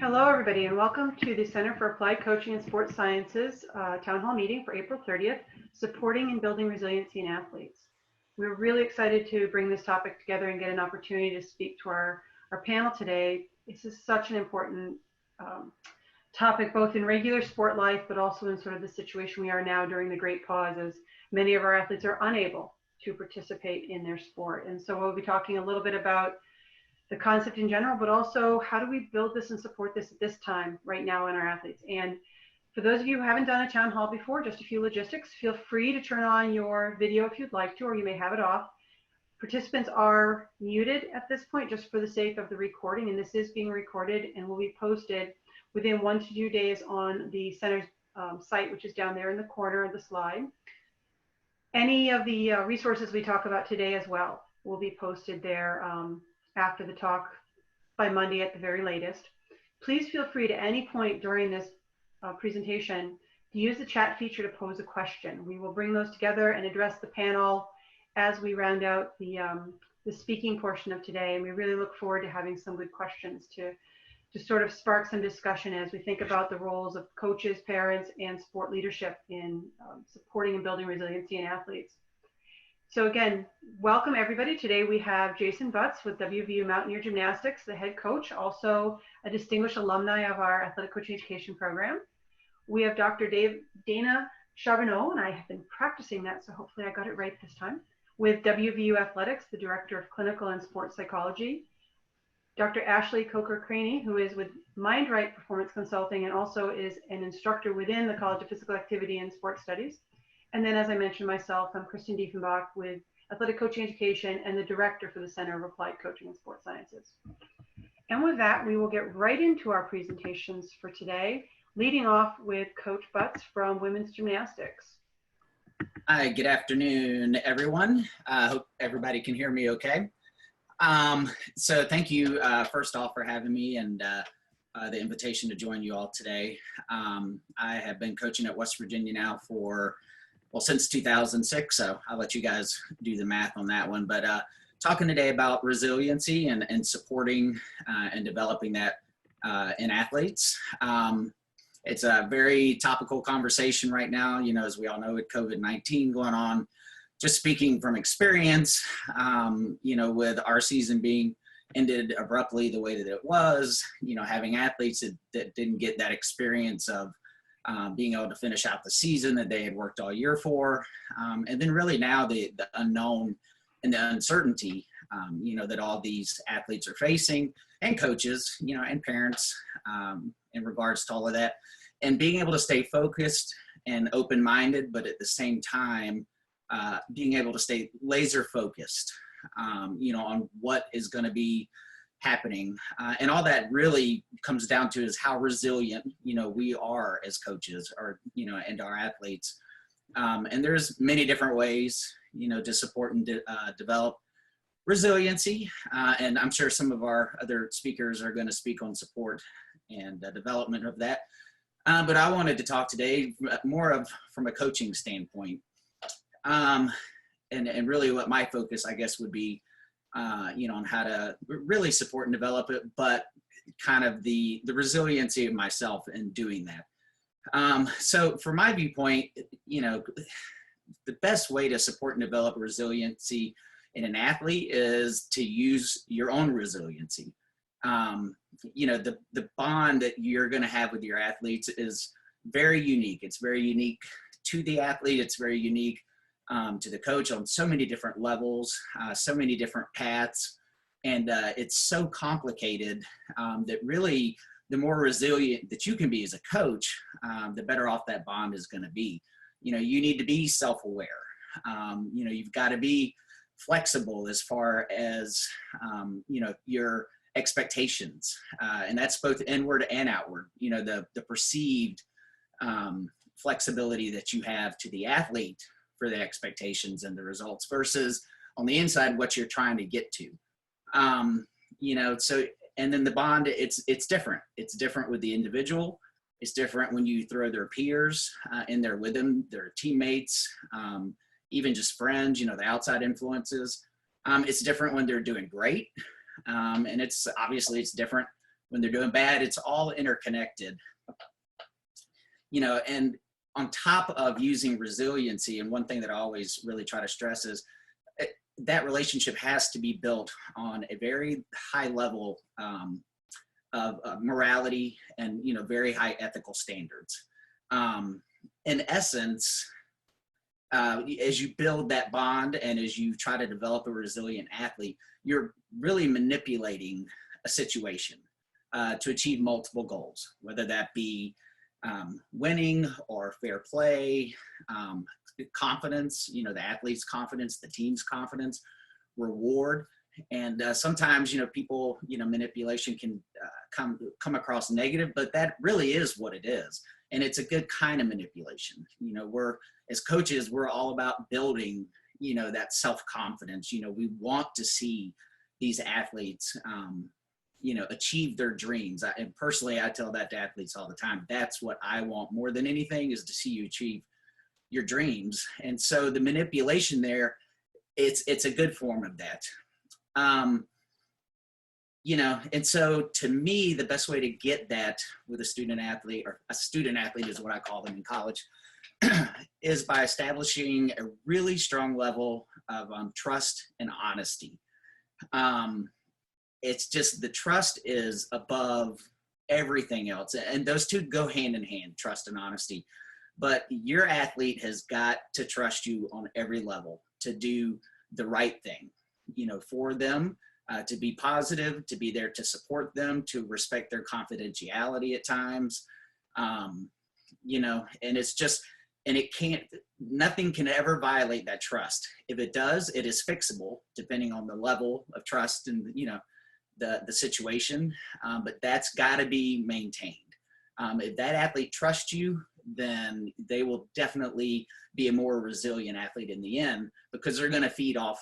Hello, everybody, and welcome to the Center for Applied Coaching and Sports Sciences Town Hall meeting for April 30th, Supporting and Building Resiliency in Athletes. We're really excited to bring this topic together and get an opportunity to speak to our panel today. This is such an important topic, both in regular sport life, but also in sort of the situation we are now during the great pause, as many of our athletes are unable to participate in their sport. And so we'll be talking a little bit about the concept in general, but also how do we build this and support this at this time right now in our athletes. And for those of you who haven't done a town hall before, just a few logistics, feel free to turn on your video if you'd like to, or you may have it off. Participants are muted at this point just for the sake of the recording, and this is being recorded and will be posted within 1 to 2 days on the center's site, which is down there in the corner of the slide. Any of the resources we talk about today as well will be posted there after the talk by Monday at the very latest. Please feel free to any point during this presentation to use the chat feature to pose a question. We will bring those together and address the panel as we round out the speaking portion of today. And we really look forward to having some good questions to sort of spark some discussion as we think about the roles of coaches, parents, and sport leadership in supporting and building resiliency in athletes. So again, welcome everybody. Today we have Jason Butts with WVU Mountaineer Gymnastics, the head coach, also a distinguished alumni of our athletic coaching education program. We have Dr. Dana Charbonneau, and I have been practicing that, so hopefully I got it right this time, with WVU Athletics, the Director of Clinical and Sports Psychology. Dr. Ashley Coker-Craney, who is with MindRight Performance Consulting and also is an instructor within the College of Physical Activity and Sports Studies. And then, as I mentioned myself, I'm Kristen Diefenbach with Athletic Coaching Education and the Director for the Center of Applied Coaching and Sports Sciences. And with that, we will get right into our presentations for today, leading off with Coach Butts from Women's Gymnastics. Hi, good afternoon, everyone. I hope everybody can hear me okay. So thank you, first off, for having me and the invitation to join you all today. I have been coaching at West Virginia now since 2006, so I'll let you guys do the math on that one. But talking today about resiliency and supporting and developing that in athletes. It's a very topical conversation right now, you know, as we all know, with COVID-19 going on. Just speaking from experience, you know, with our season being ended abruptly the way that it was, you know, having athletes that didn't get that experience of being able to finish out the season that they had worked all year for. And then really now the unknown and the uncertainty, you know, that all these athletes are facing, and coaches, you know, and parents in regards to all of that. And being able to stay focused and open-minded, but at the same time, being able to stay laser focused, you know, on what is going to be happening. And all that really comes down to is how resilient, you know, we are as coaches, or, you know, and our athletes. And there's many different ways, you know, to support and develop resiliency. And I'm sure some of our other speakers are going to speak on support and development of that. But I wanted to talk today more from a coaching standpoint. And really what my focus, I guess, would be, you know, on how to really support and develop it, but kind of the resiliency of myself in doing that. So from my viewpoint, you know, the best way to support and develop resiliency in an athlete is to use your own resiliency. You know, the bond that you're going to have with your athletes is very unique. It's very unique to the athlete. It's very unique to the coach on so many different levels, so many different paths. And it's so complicated that really the more resilient that you can be as a coach, the better off that bond is going to be. You know, you need to be self-aware. You know, you've got to be flexible as far as, you know, your expectations. And that's both inward and outward, you know, the perceived flexibility that you have to the athlete for the expectations and the results versus on the inside, what you're trying to get to. You know, so, and then the bond, it's different. It's different with the individual. It's different when you throw their peers in there with them, their teammates, even just friends, you know, the outside influences. It's different when they're doing great. And it's obviously it's different when they're doing bad. It's all interconnected, and on top of using resiliency, and one thing that I always really try to stress is that relationship has to be built on a very high level of morality and, very high ethical standards. In essence, as you build that bond and as you try to develop a resilient athlete, you're really manipulating a situation to achieve multiple goals, whether that be winning or fair play, confidence, the athlete's confidence, the team's confidence, reward. And sometimes, people, manipulation can come across negative, but that really is what it is. And it's a good kind of manipulation. As coaches, we're all about building, that self-confidence. We want to see these athletes, achieve their dreams. And personally, I tell that to athletes all the time. That's what I want more than anything, is to see you achieve your dreams. And so the manipulation there, it's a good form of that. And so to me, the best way to get that with a student athlete, or a student athlete is what I call them in college, is by establishing a really strong level of trust and honesty. It's just, the trust is above everything else. And those two go hand in hand, trust and honesty. But your athlete has got to trust you on every level to do the right thing, for them, to be positive, to be there to support them, to respect their confidentiality at times, and it's just, and nothing can ever violate that trust. If it does, it is fixable depending on the level of trust and, the situation, but that's got to be maintained. If that athlete trusts you, then they will definitely be a more resilient athlete in the end, because they're going to feed off,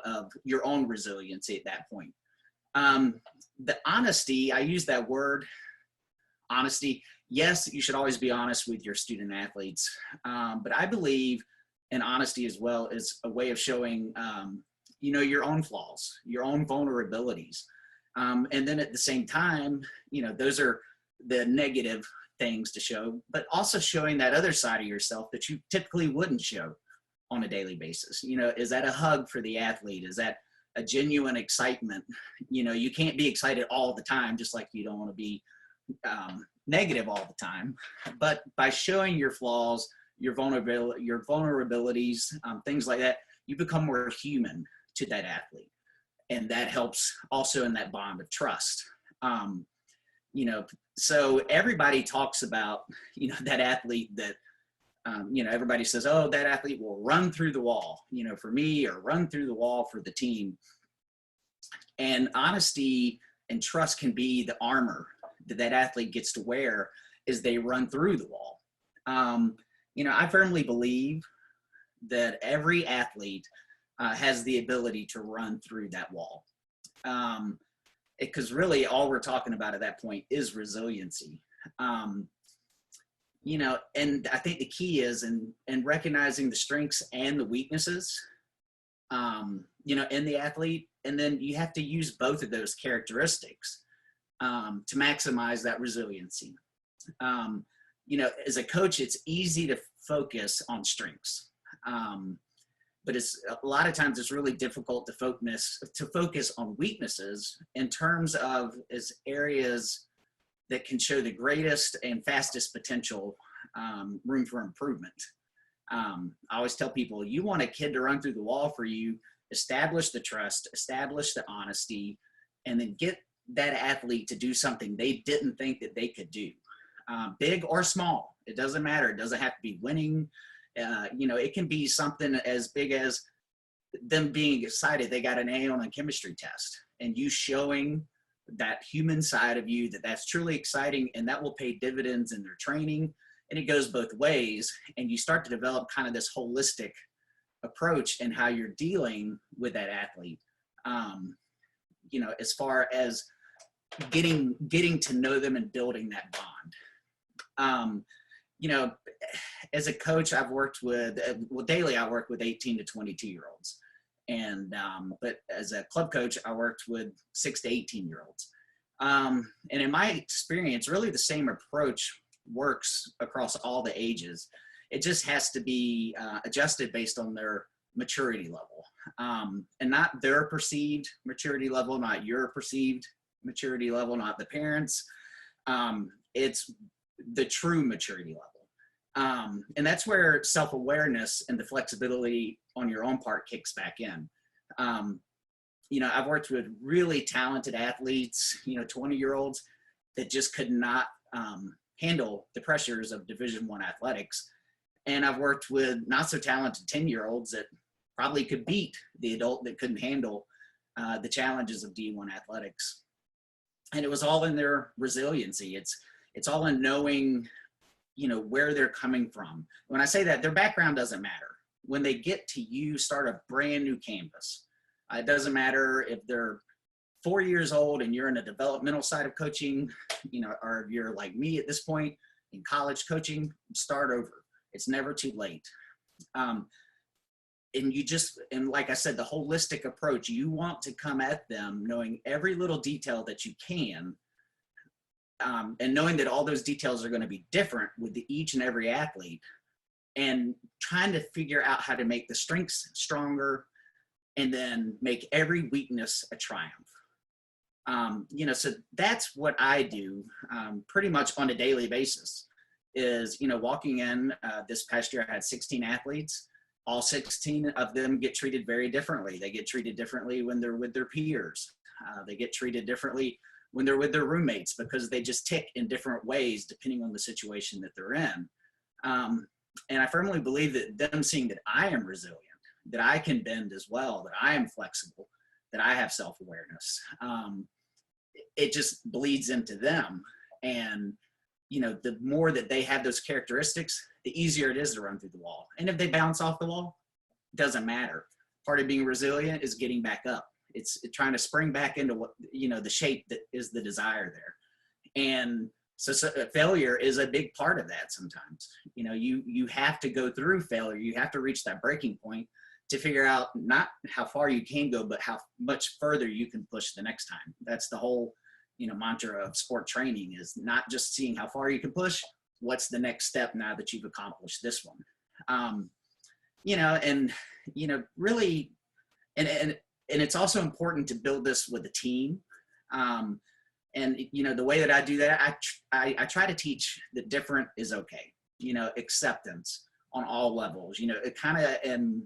of your own resiliency at that point. The honesty, I use that word, honesty. Yes, you should always be honest with your student athletes, but I believe in honesty as well as a way of showing, your own flaws, your own vulnerabilities. And then at the same time, those are the negative things to show, but also showing that other side of yourself that you typically wouldn't show on a daily basis. Is that a hug for the athlete? Is that a genuine excitement? You can't be excited all the time, just like you don't want to be negative all the time. But by showing your flaws, your vulnerabilities, things like that, you become more human to that athlete. And that helps also in that bond of trust. So everybody talks about, that athlete that, everybody says, oh, that athlete will run through the wall, for me, or run through the wall for the team. And honesty and trust can be the armor that athlete gets to wear as they run through the wall. I firmly believe that every athlete has the ability to run through that wall. Because really all we're talking about at that point is resiliency. And I think the key is in recognizing the strengths and the weaknesses, in the athlete. And then you have to use both of those characteristics to maximize that resiliency. As a coach, it's easy to focus on strengths. But it's a lot of times it's really difficult to focus on weaknesses in terms of as areas that can show the greatest and fastest potential, room for improvement. I always tell people, you want a kid to run through the wall for you, establish the trust, establish the honesty, and then get that athlete to do something they didn't think that they could do, big or small. It doesn't matter. It doesn't have to be winning. It can be something as big as them being excited they got an A on a chemistry test, and you showing that human side of you that's truly exciting, and that will pay dividends in their training. And it goes both ways, and you start to develop kind of this holistic approach in how you're dealing with that athlete. As far as getting to know them and building that bond. As a coach, I've worked with, daily I work with 18 to 22-year-olds. And, but as a club coach, I worked with 6 to 18-year-olds. And in my experience, really the same approach works across all the ages. It just has to be adjusted based on their maturity level, and not their perceived maturity level, not your perceived maturity level, not the parents. It's the true maturity level. And that's where self-awareness and the flexibility on your own part kicks back in. You know, I've worked with really talented athletes, you know, 20-year-olds that just could not handle the pressures of Division I athletics. And I've worked with not so talented 10-year-olds that probably could beat the adult that couldn't handle the challenges of D1 athletics. And it was all in their resiliency. It's all in knowing, you know, where they're coming from. When I say that, their background doesn't matter. When they get to you, start a brand new canvas. It doesn't matter if they're 4 years old and you're in a developmental side of coaching, you know, or if you're like me at this point in college coaching, start over. It's never too late. And like I said, the holistic approach, you want to come at them knowing every little detail that you can, and knowing that all those details are going to be different with each and every athlete, and trying to figure out how to make the strengths stronger and then make every weakness a triumph. You know, so that's what I do pretty much on a daily basis is, you know, walking in this past year, I had 16 athletes. All 16 of them get treated very differently. They get treated differently when they're with their peers. They get treated differently when they're with their roommates because they just tick in different ways depending on the situation that they're in. And I firmly believe that them seeing that I am resilient, that I can bend as well, that I am flexible, that I have self-awareness, it just bleeds into them. And, you know, the more that they have those characteristics, the easier it is to run through the wall. And if they bounce off the wall, it doesn't matter. Part of being resilient is getting back up. It's trying to spring back into what, you know, the shape that is the desire there. And so failure is a big part of that sometimes. You know, you have to go through failure. You have to reach that breaking point to figure out not how far you can go, but how much further you can push the next time. That's the whole, you know, mantra of sport training, is not just seeing how far you can push, what's the next step now that you've accomplished this one. You know, and, you know, really, and it's also important to build this with a team. And, you know, the way that I do that, I try to teach that different is okay, you know, acceptance on all levels, you know, it kind of, and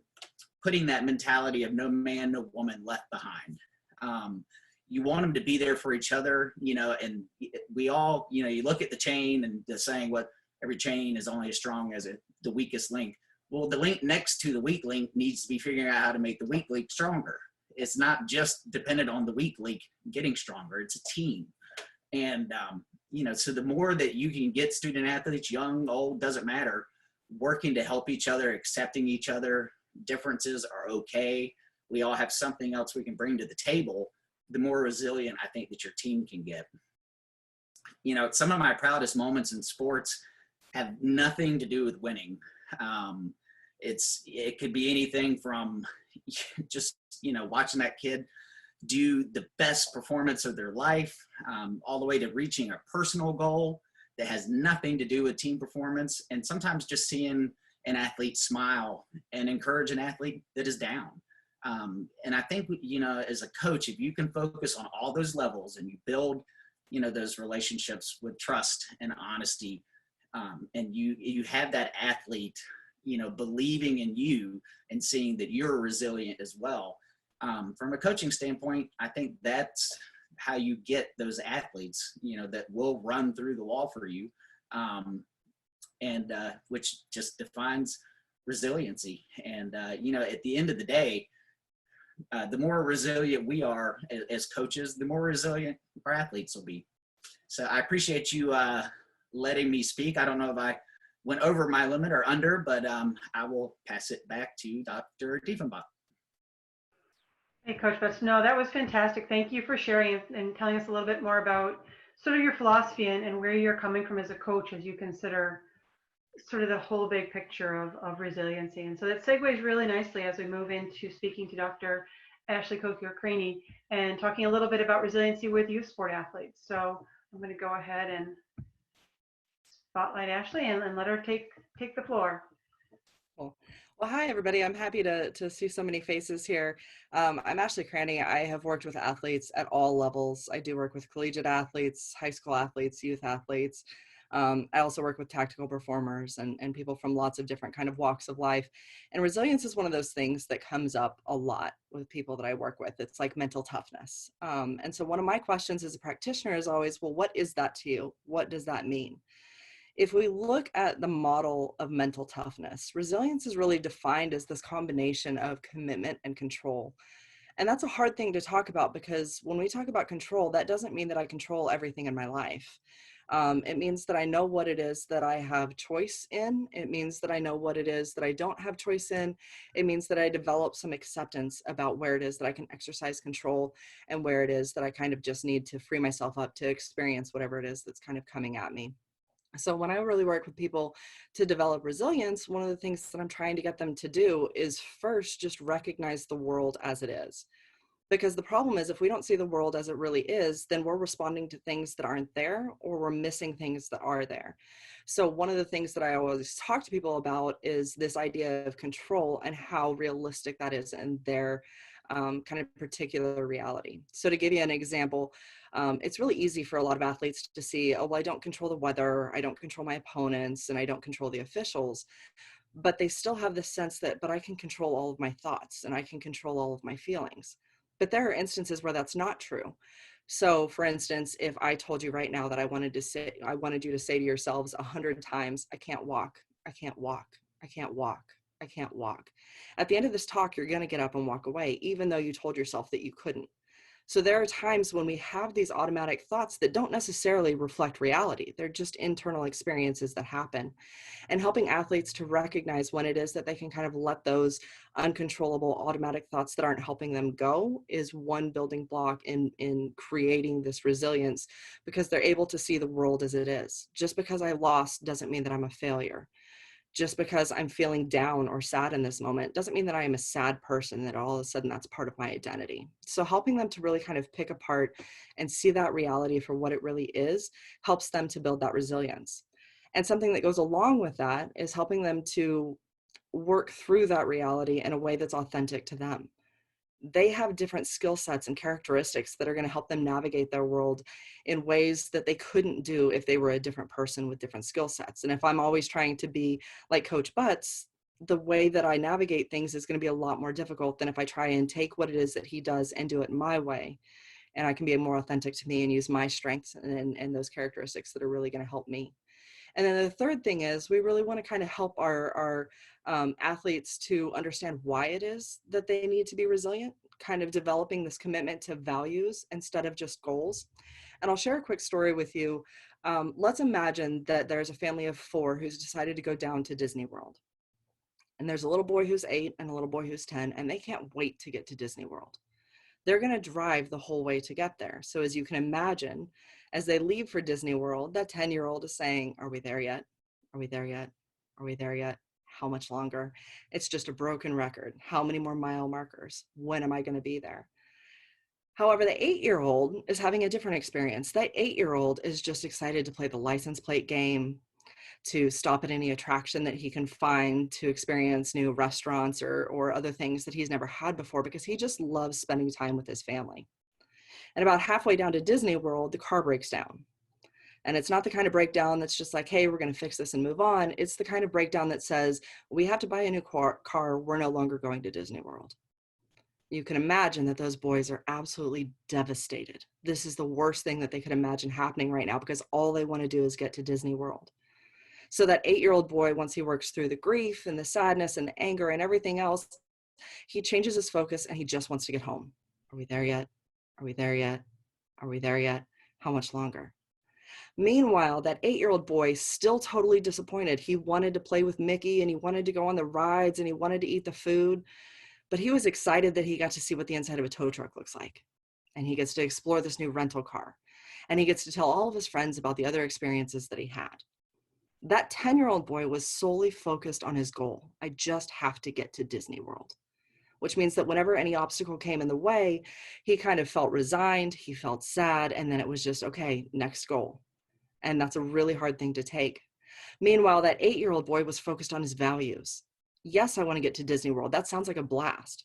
putting that mentality of no man, no woman left behind. You want them to be there for each other, you know, and we all, you know, you look at the chain and the saying, what every chain is only as strong as the weakest link. Well, the link next to the weak link needs to be figuring out how to make the weak link stronger. It's not just dependent on the weak link getting stronger. It's a team. And, you know, so the more that you can get student athletes, young, old, doesn't matter, working to help each other, accepting each other, differences are okay. We all have something else we can bring to the table. The more resilient I think that your team can get. You know, some of my proudest moments in sports have nothing to do with winning. It could be anything from just, you know, watching that kid do the best performance of their life, all the way to reaching a personal goal that has nothing to do with team performance. And sometimes just seeing an athlete smile and encourage an athlete that is down. And I think, you know, as a coach, if you can focus on all those levels and you build, you know, those relationships with trust and honesty, and you have that athlete, you know, believing in you and seeing that you're resilient as well. From a coaching standpoint, I think that's how you get those athletes, you know, that will run through the wall for you, and which just defines resiliency. And, you know, at the end of the day, the more resilient we are as coaches, the more resilient our athletes will be. So I appreciate you letting me speak. I don't know if I went over my limit or under, but I will pass it back to Dr. Diefenbach. Hey, Coach Betts. No, that was fantastic. Thank you for sharing and telling us a little bit more about sort of your philosophy and where you're coming from as a coach as you consider sort of the whole big picture of resiliency. And so that segues really nicely as we move into speaking to Dr. Ashley Kokior-Craney, and talking a little bit about resiliency with youth sport athletes. So I'm going to go ahead and spotlight Ashley and let her take the floor. Cool. Well, hi, everybody. I'm happy to see so many faces here. I'm Ashley Craney. I have worked with athletes at all levels. I do work with collegiate athletes, high school athletes, youth athletes. I also work with tactical performers and people from lots of different kind of walks of life. And resilience is one of those things that comes up a lot with people that I work with. It's like mental toughness. And so one of my questions as a practitioner is always, well, what is that to you? What does that mean? If we look at the model of mental toughness, resilience is really defined as this combination of commitment and control. And that's a hard thing to talk about because when we talk about control, that doesn't mean that I control everything in my life. It means that I know what it is that I have choice in. It means that I know what it is that I don't have choice in. It means that I develop some acceptance about where it is that I can exercise control and where it is that I kind of just need to free myself up to experience whatever it is that's kind of coming at me. So when I really work with people to develop resilience, one of the things that I'm trying to get them to do is first just recognize the world as it is. Because the problem is if we don't see the world as it really is, then we're responding to things that aren't there or we're missing things that are there. So one of the things that I always talk to people about is this idea of control and how realistic that is in their kind of particular reality. So to give you an example, it's really easy for a lot of athletes to see, oh, well, I don't control the weather, I don't control my opponents, and I don't control the officials. But they still have this sense that, but I can control all of my thoughts and I can control all of my feelings. But there are instances where that's not true. So for instance, if I told you right now that I wanted you to say to yourselves 100 times, I can't walk, I can't walk, I can't walk, I can't walk. At the end of this talk, you're going to get up and walk away, even though you told yourself that you couldn't. So there are times when we have these automatic thoughts that don't necessarily reflect reality. They're just internal experiences that happen. And helping athletes to recognize when it is that they can kind of let those uncontrollable automatic thoughts that aren't helping them go is one building block in creating this resilience, because they're able to see the world as it is. Just because I lost doesn't mean that I'm a failure. Just because I'm feeling down or sad in this moment doesn't mean that I am a sad person, that all of a sudden that's part of my identity. So helping them to really kind of pick apart and see that reality for what it really is helps them to build that resilience. And something that goes along with that is helping them to work through that reality in a way that's authentic to them. They have different skill sets and characteristics that are going to help them navigate their world in ways that they couldn't do if they were a different person with different skill sets. And if I'm always trying to be like Coach Butts, the way that I navigate things is going to be a lot more difficult than if I try and take what it is that he does and do it my way. And I can be more authentic to me and use my strengths and those characteristics that are really going to help me. And then the third thing is we really want to kind of help our athletes to understand why it is that they need to be resilient, kind of developing this commitment to values instead of just goals. And I'll share a quick story with you. Let's imagine that there's a family of 4 who's decided to go down to Disney World. And there's a little boy who's 8 and a little boy who's 10, and they can't wait to get to Disney World. They're going to drive the whole way to get there. So as you can imagine, as they leave for Disney World, that 10-year-old is saying, are we there yet? Are we there yet? Are we there yet? How much longer? It's just a broken record. How many more mile markers? When am I going to be there? However, the 8-year-old is having a different experience. That 8-year-old is just excited to play the license plate game, to stop at any attraction that he can find, to experience new restaurants or other things that he's never had before, because he just loves spending time with his family. And about halfway down to Disney World, the car breaks down. And it's not the kind of breakdown that's just like, hey, we're going to fix this and move on. It's the kind of breakdown that says, we have to buy a new car. We're no longer going to Disney World. You can imagine that those boys are absolutely devastated. This is the worst thing that they could imagine happening right now, because all they want to do is get to Disney World. So that 8-year-old boy, once he works through the grief and the sadness and the anger and everything else, he changes his focus and he just wants to get home. Are we there yet? Are we there yet? Are we there yet? How much longer? Meanwhile, that 8-year-old boy, still totally disappointed. He wanted to play with Mickey and he wanted to go on the rides and he wanted to eat the food, but he was excited that he got to see what the inside of a tow truck looks like. And he gets to explore this new rental car. And he gets to tell all of his friends about the other experiences that he had. That 10-year-old boy was solely focused on his goal. I just have to get to Disney World. which means that whenever any obstacle came in the way, he kind of felt resigned, he felt sad, and then it was just, okay, next goal. And that's a really hard thing to take. Meanwhile, that 8-year-old boy was focused on his values. Yes, I want to get to Disney World. That sounds like a blast,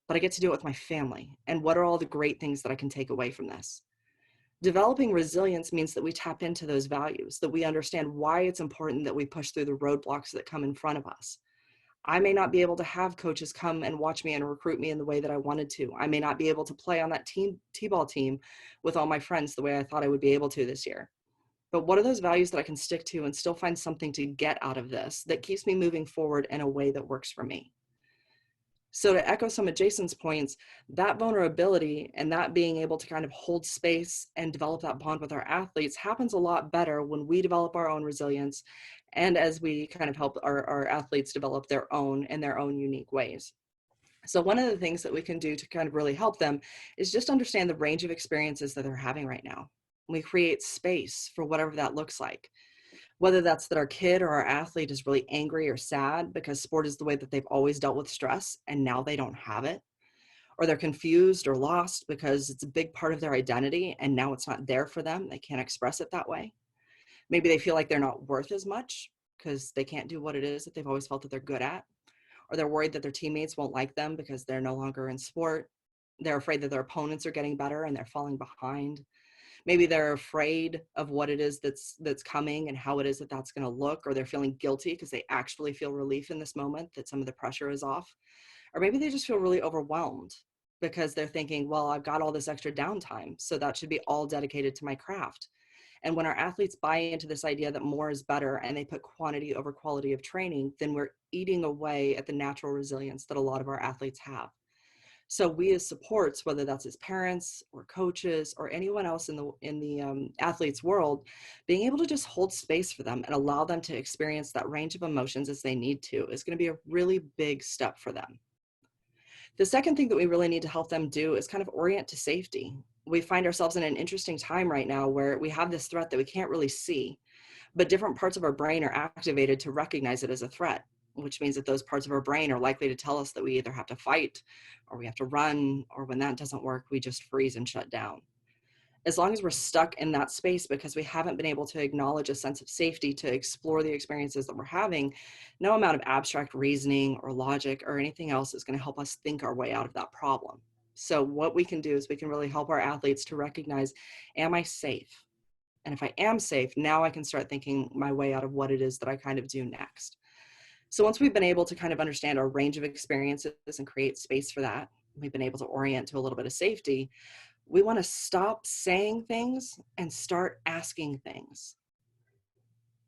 but I get to do it with my family. And what are all the great things that I can take away from this? Developing resilience means that we tap into those values, that we understand why it's important that we push through the roadblocks that come in front of us. I may not be able to have coaches come and watch me and recruit me in the way that I wanted to. I may not be able to play on that T-ball team with all my friends the way I thought I would be able to this year. But what are those values that I can stick to and still find something to get out of this that keeps me moving forward in a way that works for me? So to echo some of Jason's points, that vulnerability and that being able to kind of hold space and develop that bond with our athletes happens a lot better when we develop our own resilience and as we kind of help our athletes develop their own in their own unique ways. So one of the things that we can do to kind of really help them is just understand the range of experiences that they're having right now. We create space for whatever that looks like. Whether that's that our kid or our athlete is really angry or sad because sport is the way that they've always dealt with stress and now they don't have it, or they're confused or lost because it's a big part of their identity and now it's not there for them. They can't express it that way. Maybe they feel like they're not worth as much because they can't do what it is that they've always felt that they're good at, or they're worried that their teammates won't like them because they're no longer in sport. They're afraid that their opponents are getting better and they're falling behind. Maybe they're afraid of what it is that's coming and how it is that that's going to look, or they're feeling guilty because they actually feel relief in this moment that some of the pressure is off. Or maybe they just feel really overwhelmed because they're thinking, well, I've got all this extra downtime, so that should be all dedicated to my craft. And when our athletes buy into this idea that more is better and they put quantity over quality of training, then we're eating away at the natural resilience that a lot of our athletes have. So we as supports, whether that's as parents or coaches or anyone else in the athletes world, being able to just hold space for them and allow them to experience that range of emotions as they need to is going to be a really big step for them. The second thing that we really need to help them do is kind of orient to safety. We find ourselves in an interesting time right now where we have this threat that we can't really see, but different parts of our brain are activated to recognize it as a threat, which means that those parts of our brain are likely to tell us that we either have to fight or we have to run, or when that doesn't work, we just freeze and shut down. As long as we're stuck in that space because we haven't been able to acknowledge a sense of safety to explore the experiences that we're having, no amount of abstract reasoning or logic or anything else is going to help us think our way out of that problem. So what we can do is we can really help our athletes to recognize, am I safe? And if I am safe, now I can start thinking my way out of what it is that I kind of do next. So once we've been able to kind of understand our range of experiences and create space for that, we've been able to orient to a little bit of safety, we want to stop saying things and start asking things.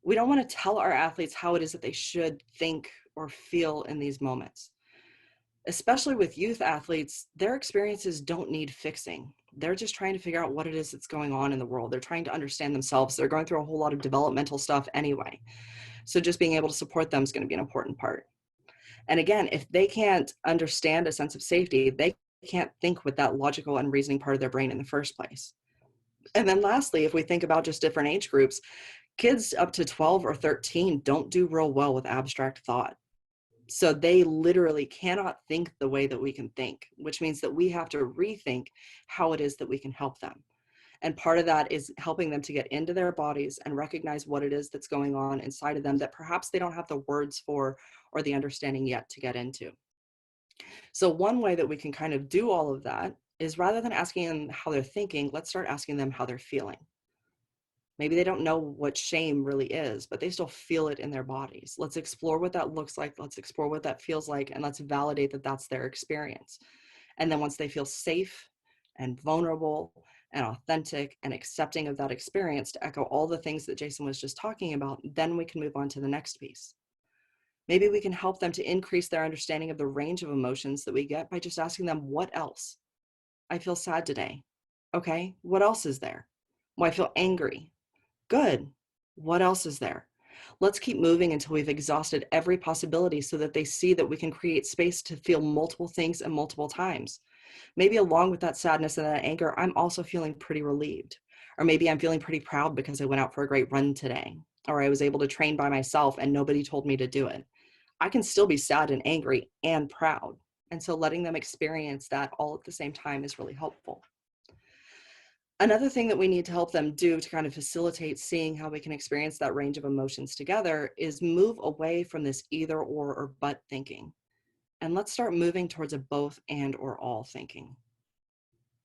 We don't want to tell our athletes how it is that they should think or feel in these moments. Especially with youth athletes, their experiences don't need fixing. They're just trying to figure out what it is that's going on in the world. They're trying to understand themselves. They're going through a whole lot of developmental stuff anyway. So just being able to support them is going to be an important part. And again, if they can't understand a sense of safety, they can't think with that logical and reasoning part of their brain in the first place. And then lastly, if we think about just different age groups, kids up to 12 or 13 don't do real well with abstract thought. So they literally cannot think the way that we can think, which means that we have to rethink how it is that we can help them. And part of that is helping them to get into their bodies and recognize what it is that's going on inside of them that perhaps they don't have the words for or the understanding yet to get into. So one way that we can kind of do all of that is, rather than asking them how they're thinking, let's start asking them how they're feeling. Maybe they don't know what shame really is, but they still feel it in their bodies. Let's explore what that looks like. Let's explore what that feels like, and let's validate that that's their experience. And then once they feel safe and vulnerable and authentic and accepting of that experience, to echo all the things that Jason was just talking about, then we can move on to the next piece. Maybe we can help them to increase their understanding of the range of emotions that we get by just asking them, what else? I feel sad today. Okay, what else is there? Well, I feel angry. Good. What else is there? Let's keep moving until we've exhausted every possibility so that they see that we can create space to feel multiple things and multiple times. Maybe along with that sadness and that anger, I'm also feeling pretty relieved. Or maybe I'm feeling pretty proud because I went out for a great run today. Or I was able to train by myself and nobody told me to do it. I can still be sad and angry and proud. And so letting them experience that all at the same time is really helpful. Another thing that we need to help them do to kind of facilitate seeing how we can experience that range of emotions together is move away from this either or but thinking. And let's start moving towards a both and or all thinking.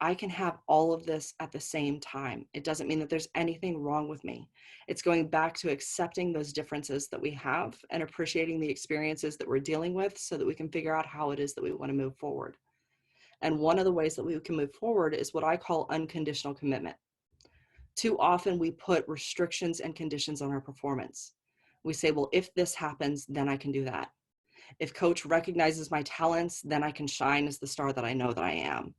I can have all of this at the same time. It doesn't mean that there's anything wrong with me. It's going back to accepting those differences that we have and appreciating the experiences that we're dealing with so that we can figure out how it is that we want to move forward. And one of the ways that we can move forward is what I call unconditional commitment. Too often we put restrictions and conditions on our performance. We say, well, if this happens, then I can do that. If coach recognizes my talents, then I can shine as the star that I know that I am.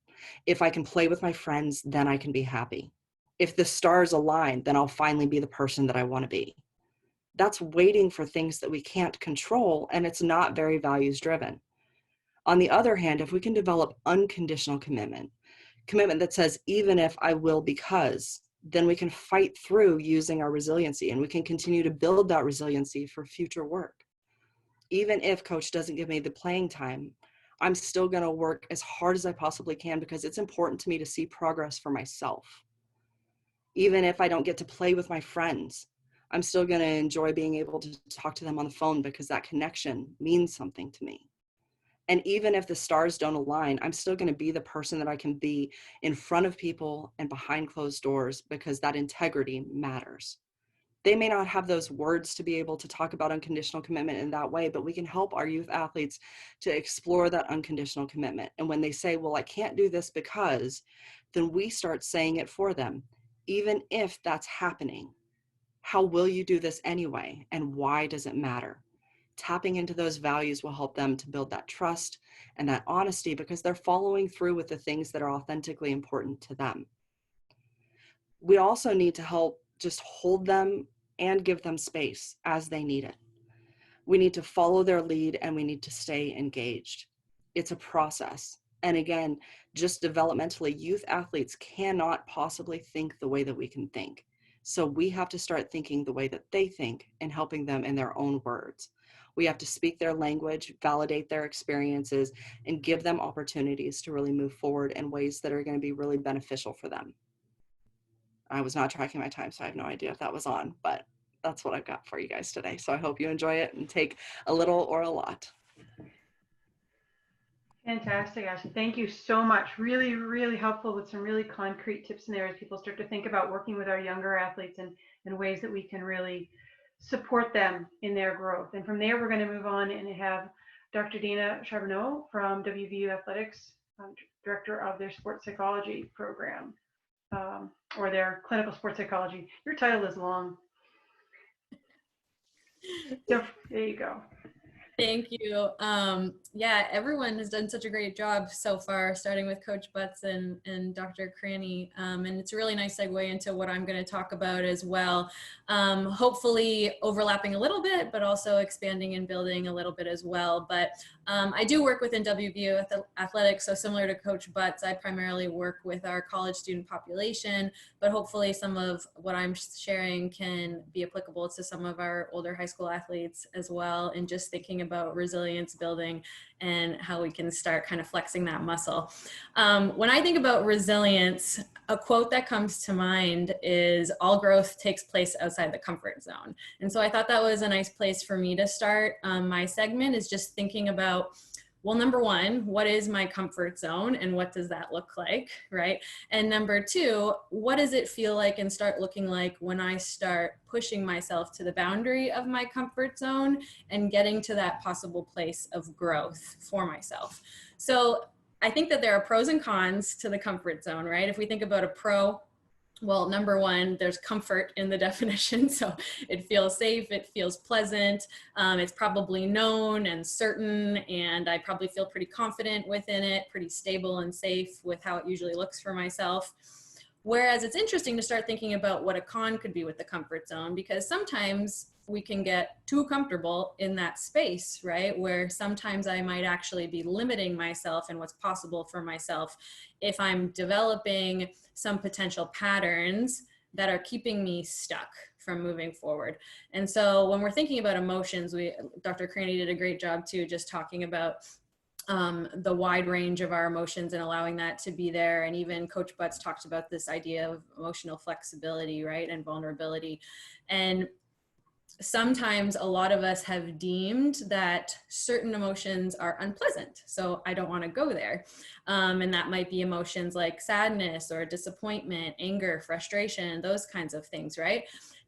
If I can play with my friends, then I can be happy. If the stars align, then I'll finally be the person that I want to be. That's waiting for things that we can't control, and it's not very values driven. On the other hand, if we can develop unconditional commitment that says, even if I will because, then we can fight through using our resiliency, and we can continue to build that resiliency for future work. Even if coach doesn't give me the playing time, I'm still going to work as hard as I possibly can because it's important to me to see progress for myself. Even if I don't get to play with my friends, I'm still going to enjoy being able to talk to them on the phone because that connection means something to me. And even if the stars don't align, I'm still going to be the person that I can be in front of people and behind closed doors because that integrity matters. They may not have those words to be able to talk about unconditional commitment in that way, but we can help our youth athletes to explore that unconditional commitment. And when they say, well, I can't do this because, then we start saying it for them. Even if that's happening, how will you do this anyway? And why does it matter? Tapping into those values will help them to build that trust and that honesty because they're following through with the things that are authentically important to them. We also need to help just hold them and give them space as they need it. We need to follow their lead and we need to stay engaged. It's a process. And again, just developmentally, youth athletes cannot possibly think the way that we can think. So we have to start thinking the way that they think and helping them in their own words. We have to speak their language, validate their experiences, and give them opportunities to really move forward in ways that are going to be really beneficial for them. I was not tracking my time, so I have no idea if that was on, but that's what I've got for you guys today. So I hope you enjoy it and take a little or a lot. Fantastic, Ashley. Thank you so much. Really, really helpful with some really concrete tips in there as people start to think about working with our younger athletes and ways that we can really support them in their growth. And from there, we're going to move on and have Dr. Dina Charbonneau from WVU Athletics, Director of their Sports Psychology program, or their Clinical Sports Psychology. Your title is long. So there you go. Thank you. Yeah, everyone has done such a great job so far, starting with Coach Butts and Dr. Cranny. And it's a really nice segue into what I'm going to talk about as well. Hopefully overlapping a little bit, but also expanding and building a little bit as well. But I do work within WVU Athletics, so similar to Coach Butts, I primarily work with our college student population, but hopefully some of what I'm sharing can be applicable to some of our older high school athletes as well, and just thinking about resilience building and how we can start kind of flexing that muscle. When I think about resilience, a quote that comes to mind is, all growth takes place outside the comfort zone. And so I thought that was a nice place for me to start my segment, is just thinking about, well, number one, what is my comfort zone and what does that look like, right? And number two, what does it feel like and start looking like when I start pushing myself to the boundary of my comfort zone and getting to that possible place of growth for myself? So I think that there are pros and cons to the comfort zone, right? If we think about a pro, well, number one, there's comfort in the definition. So it feels safe, it feels pleasant, it's probably known and certain, and I probably feel pretty confident within it, pretty stable and safe with how it usually looks for myself. Whereas it's interesting to start thinking about what a con could be with the comfort zone, because sometimes we can get too comfortable in that space, right? Where sometimes I might actually be limiting myself and what's possible for myself if I'm developing some potential patterns that are keeping me stuck from moving forward. And so when we're thinking about emotions, Dr. Cranny did a great job too, just talking about the wide range of our emotions and allowing that to be there. And even Coach Butts talked about this idea of emotional flexibility, right, and vulnerability. And sometimes a lot of us have deemed that certain emotions are unpleasant, so I don't want to go there. And that might be emotions like sadness or disappointment, anger, frustration, those kinds of things, right?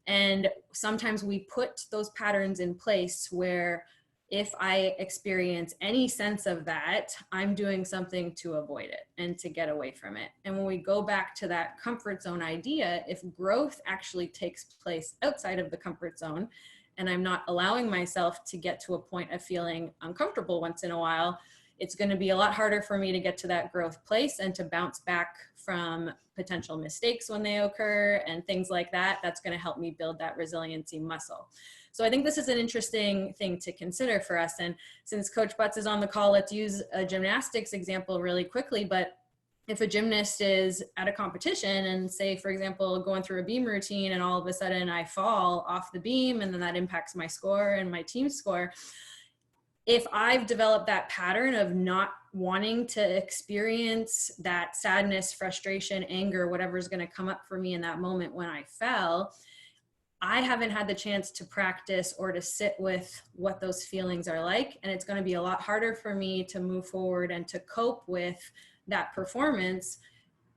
And sometimes we put those patterns in place where if I experience any sense of that, I'm doing something to avoid it and to get away from it. And when we go back to that comfort zone idea, if growth actually takes place outside of the comfort zone, and I'm not allowing myself to get to a point of feeling uncomfortable once in a while, it's going to be a lot harder for me to get to that growth place and to bounce back from potential mistakes when they occur and things like that. That's going to help me build that resiliency muscle. So I think this is an interesting thing to consider for us. And since Coach Butts is on the call, let's use a gymnastics example really quickly. But if a gymnast is at a competition and say, for example, going through a beam routine and all of a sudden I fall off the beam and then that impacts my score and my team's score, if I've developed that pattern of not wanting to experience that sadness, frustration, anger, whatever is going to come up for me in that moment when I fell, I haven't had the chance to practice or to sit with what those feelings are like. And it's going to be a lot harder for me to move forward and to cope with that performance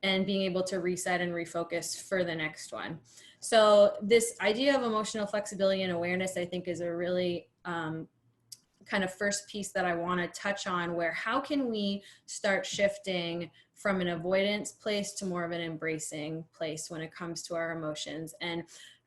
and being able to reset and refocus for the next one. So this idea of emotional flexibility and awareness, I think, is a really kind of first piece that I want to touch on, where how can we start shifting from an avoidance place to more of an embracing place when it comes to our emotions. And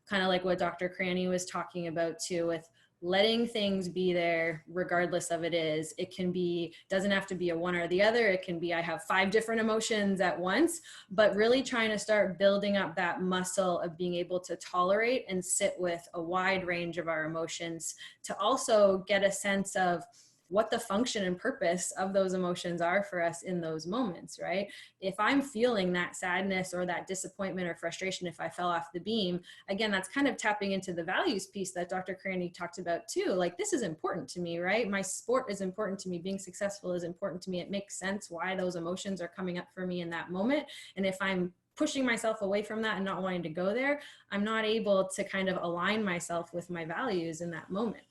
kind of like what Dr. Cranny was talking about too, with letting things be there regardless of it can be, doesn't have to be a one or the other. It can be, I have 5 different emotions at once, but really trying to start building up that muscle of being able to tolerate and sit with a wide range of our emotions, to also get a sense of what the function and purpose of those emotions are for us in those moments, right? If I'm feeling that sadness or that disappointment or frustration, if I fell off the beam, again, that's kind of tapping into the values piece that Dr. Cranny talked about too. Like, this is important to me, right? My sport is important to me. Being successful is important to me. It makes sense why those emotions are coming up for me in that moment. And if I'm pushing myself away from that and not wanting to go there, I'm not able to kind of align myself with my values in that moment.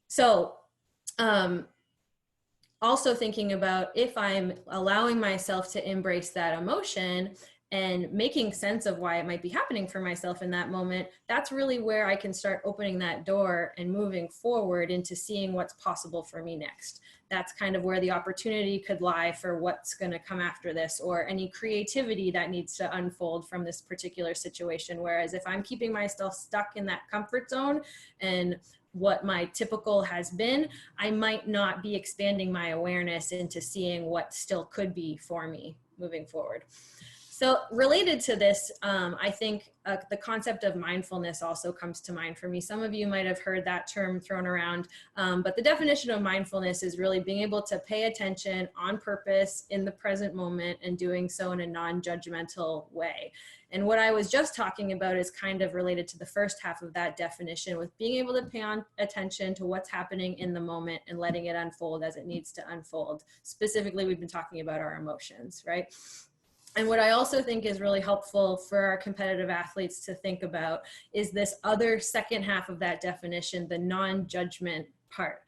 So, also thinking about if I'm allowing myself to embrace that emotion and making sense of why it might be happening for myself in that moment, that's really where I can start opening that door and moving forward into seeing what's possible for me next. That's kind of where the opportunity could lie for what's going to come after this, or any creativity that needs to unfold from this particular situation. Whereas if I'm keeping myself stuck in that comfort zone and what my typical has been, I might not be expanding my awareness into seeing what still could be for me moving forward. So related to this, I think the concept of mindfulness also comes to mind for me. Some of you might have heard that term thrown around, but the definition of mindfulness is really being able to pay attention on purpose in the present moment and doing so in a non-judgmental way. And what I was just talking about is kind of related to the first half of that definition, with being able to pay attention to what's happening in the moment and letting it unfold as it needs to unfold. Specifically, we've been talking about our emotions, right? And what I also think is really helpful for our competitive athletes to think about is this other second half of that definition, the non-judgment part.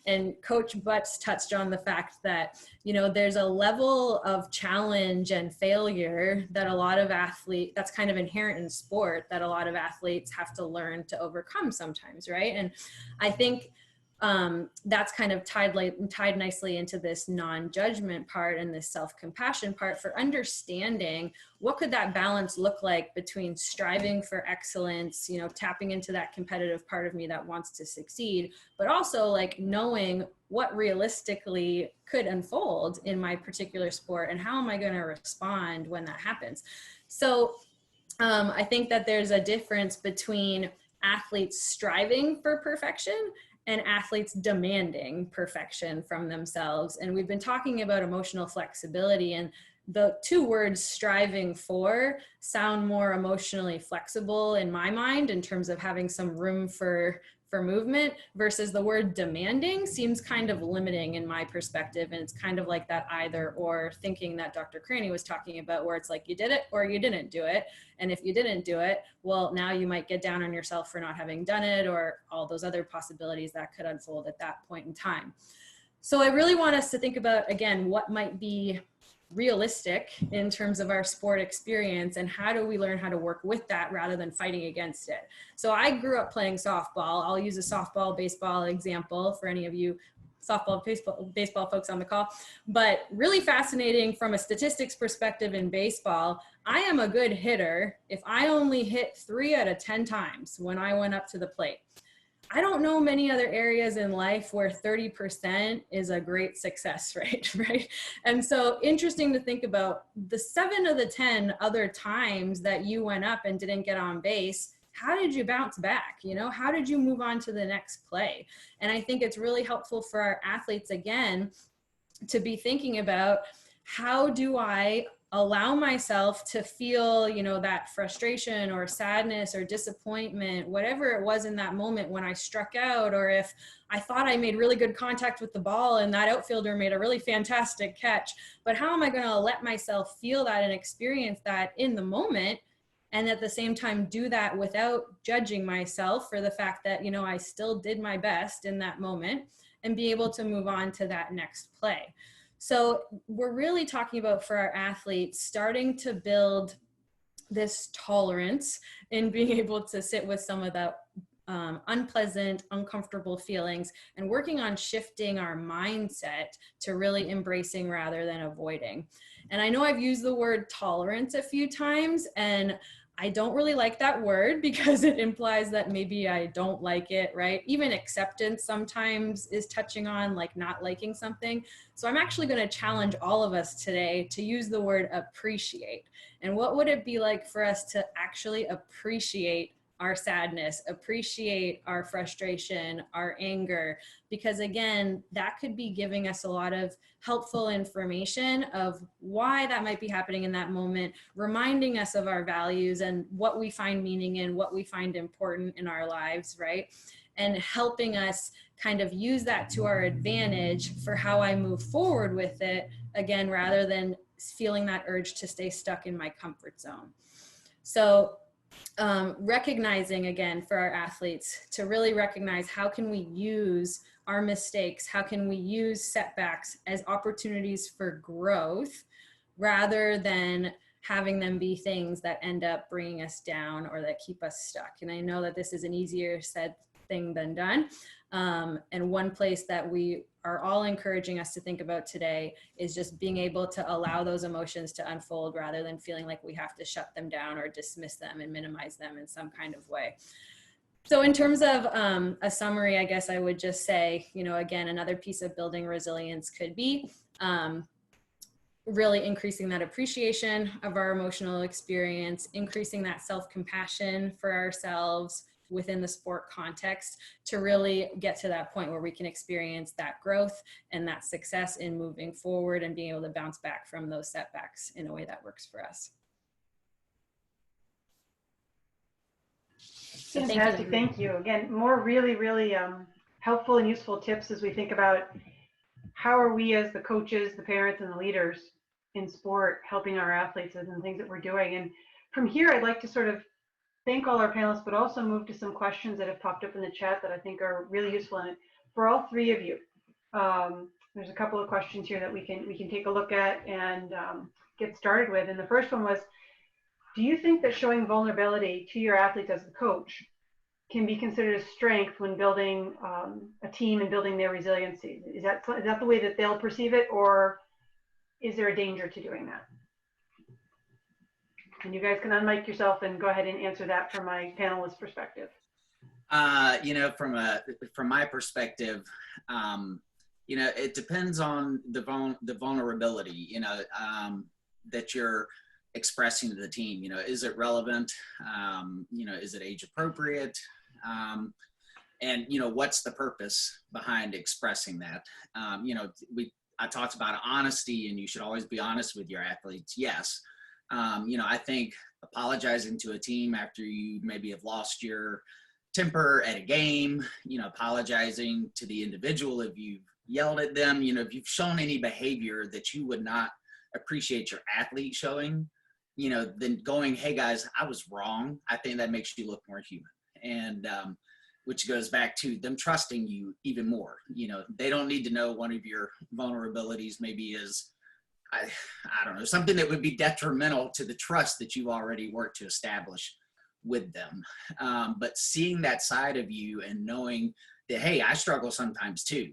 And Coach Butts touched on the fact that, you know, there's a level of challenge and failure that a lot of athletes, that's kind of inherent in sport, that a lot of athletes have to learn to overcome sometimes, right? And I think that's kind of tied nicely into this non-judgment part and this self-compassion part for understanding what could that balance look like between striving for excellence, you know, tapping into that competitive part of me that wants to succeed, but also like knowing what realistically could unfold in my particular sport and how am I going to respond when that happens. So I think that there's a difference between athletes striving for perfection and athletes demanding perfection from themselves. And we've been talking about emotional flexibility, and the two words striving for sound more emotionally flexible in my mind in terms of having some room for movement, versus the word demanding seems kind of limiting in my perspective. And it's kind of like that either or thinking that Dr. Craney was talking about, where it's like you did it or you didn't do it. And if you didn't do it, well, now you might get down on yourself for not having done it, or all those other possibilities that could unfold at that point in time. So I really want us to think about, again, what might be realistic in terms of our sport experience, and how do we learn how to work with that rather than fighting against it. So I grew up playing softball. I'll use a softball, baseball example for any of you softball, baseball folks on the call, but really fascinating from a statistics perspective in baseball. I am a good hitter if I only hit 3 out of 10 times when I went up to the plate. I don't know many other areas in life where 30% is a great success rate, right? And so interesting to think about the 7 of the 10 other times that you went up and didn't get on base. How did you bounce back? You know, how did you move on to the next play? And I think it's really helpful for our athletes, again, to be thinking about, how do I allow myself to feel, you know, that frustration or sadness or disappointment, whatever it was in that moment when I struck out, or if I thought I made really good contact with the ball and that outfielder made a really fantastic catch, but how am I going to let myself feel that and experience that in the moment, and at the same time do that without judging myself for the fact that, you know, I still did my best in that moment, and be able to move on to that next play. So we're really talking about, for our athletes, starting to build this tolerance in being able to sit with some of the unpleasant, uncomfortable feelings, and working on shifting our mindset to really embracing rather than avoiding. And I know I've used the word tolerance a few times, and I don't really like that word because it implies that maybe I don't like it, right? Even acceptance sometimes is touching on like not liking something. So I'm actually going to challenge all of us today to use the word appreciate. And what would it be like for us to actually appreciate our sadness, appreciate our frustration, our anger? Because again, that could be giving us a lot of helpful information of why that might be happening in that moment, reminding us of our values and what we find meaning in, what we find important in our lives, right? And helping us kind of use that to our advantage for how I move forward with it, again, rather than feeling that urge to stay stuck in my comfort zone. So recognizing, again, for our athletes to really recognize, how can we use our mistakes, how can we use setbacks as opportunities for growth rather than having them be things that end up bringing us down or that keep us stuck. And I know that this is an easier said thing than done. And one place that we are all encouraging us to think about today is just being able to allow those emotions to unfold rather than feeling like we have to shut them down or dismiss them and minimize them in some kind of way. So in terms of a summary, I guess I would just say, you know, again, another piece of building resilience could be really increasing that appreciation of our emotional experience, increasing that self-compassion for ourselves within the sport context, to really get to that point where we can experience that growth and that success in moving forward and being able to bounce back from those setbacks in a way that works for us. So fantastic, thank you. Again, more really, really helpful and useful tips as we think about how are we as the coaches, the parents, and the leaders in sport helping our athletes and things that we're doing. And from here, I'd like to sort of thank all our panelists, but also move to some questions that have popped up in the chat that I think are really useful. And for all three of you, there's a couple of questions here that we can take a look at and get started with. And the first one was, do you think that showing vulnerability to your athletes as the coach can be considered a strength when building a team and building their resiliency? Is that the way that they'll perceive it, or is there a danger to doing that? And you guys can unmic yourself and go ahead and answer that from my panelist perspective. You know, from my perspective, you know, it depends on the vulnerability, you know, that you're expressing to the team. You know, is it relevant? You know, is it age appropriate? And, you know, what's the purpose behind expressing that? You know, I talked about honesty, and you should always be honest with your athletes. Yes. I think apologizing to a team after you maybe have lost your temper at a game, apologizing to the individual if you've yelled at them, if you've shown any behavior that you would not appreciate your athlete showing, then going, hey guys, I was wrong. I think that makes you look more human. And which goes back to them trusting you even more. They don't need to know one of your vulnerabilities maybe is, I don't know, something that would be detrimental to the trust that you've already worked to establish with them. But seeing that side of you and knowing that, hey, I struggle sometimes too.